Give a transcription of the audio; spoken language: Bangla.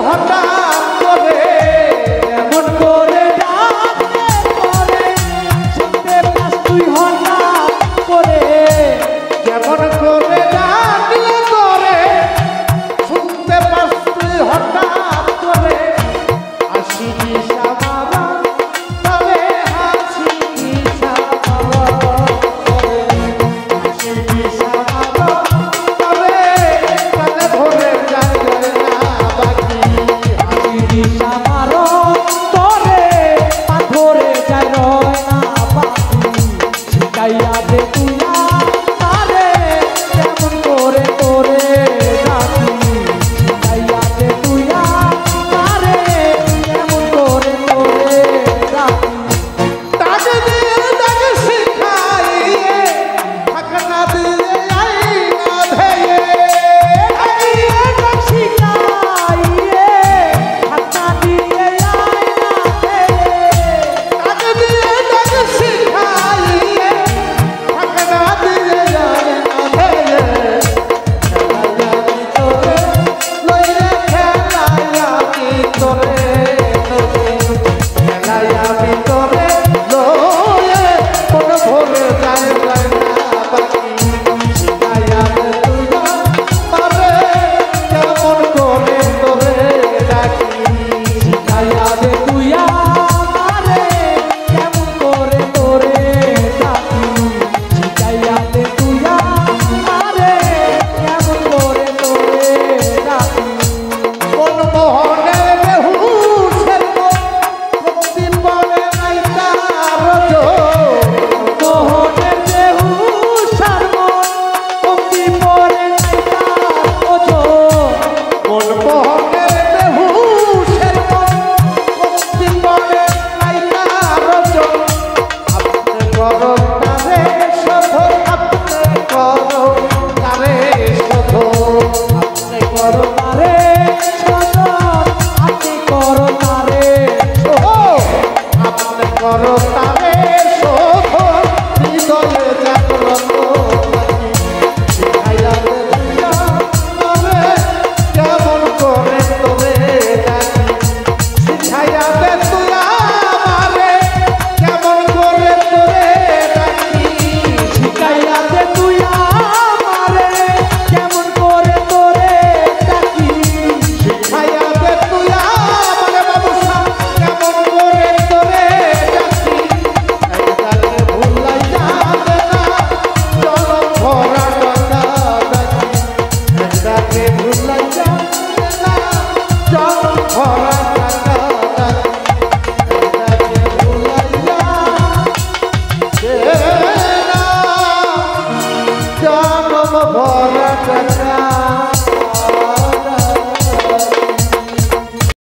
হঠাৎ করে এমন করে ডাকলে করে শুনতে পাস তুই হঠাৎ করে যেমন করে ডাকলে করে শুনতে পাস তুই হঠাৎ করে আসি সামারা তবে হাসি সামারা আসি সামারা তবে কানে ধরে যায় না বাকি আসি সামারা তবে পাথরে যায় না বাকি শিখাইয়া দে তুই আরে কেমন করে করে ডাকি শিখাইয়া দে তুই আরে কেমন করে করে ডাকি তাকে দিয়ে তাকে শিখাইয়ে থাকনা দিয়ে আইনা ধেয়ে আইয়ে তাকে শিখাইয়ে থাকনা দিয়ে আইনা ধেয়ে তাকে দিয়ে তাকে শিখাইয়ে থাকনা দিয়ে আইনা ধেয়ে খেলাইয়া ভিতরে খেলাইয়া ভিতরে লয়ে মন ভরে যায় যায় না বাকি শিখাইয়া দে তুই মারে কেমন করে তোরে ডাকি শিখাইয়া দে তুই মারে কেমন করে তোরে ডাকি শিখাইয়া দে তুই মারে কেমন করে তোরে ডাকি কোন মোহনের বেহুশের মুক্তি পড়ে নাই তার মোহনের বেহুশার মুক্তি পড়ে নাই তার কোন মোহনের বেহুশের মুক্তি পড়ে নাই তার আপনি করো তারে শোধ আপনি করো তারে শোধ আপনি করো তারে শোধ আপনি করো তারে শোধ আপনি করো তারে শোধ হৃদয়ে জাগ্রত নাকি শিখাইয়া দে তুই তবে কেমন করে তোরে ডাকি শিখাইয়া দে তুই আমারে কেমন করে তোরে ডাকি শিখাইয়া দে তুই আমারে কেমন করে তোরে ডাকি শিখাইয়া দে তুই আমারে বাবুসা কেমন করে তোরে ডাকি একদাকে ভুলাইয়া দে না চলো ভরা টাকা ডাকি একদাকে ভুলাইয়া দে না চলো ভরা টাকা ডাকি একদাকে ভুলাইয়া দে না জনম ভরা টাকা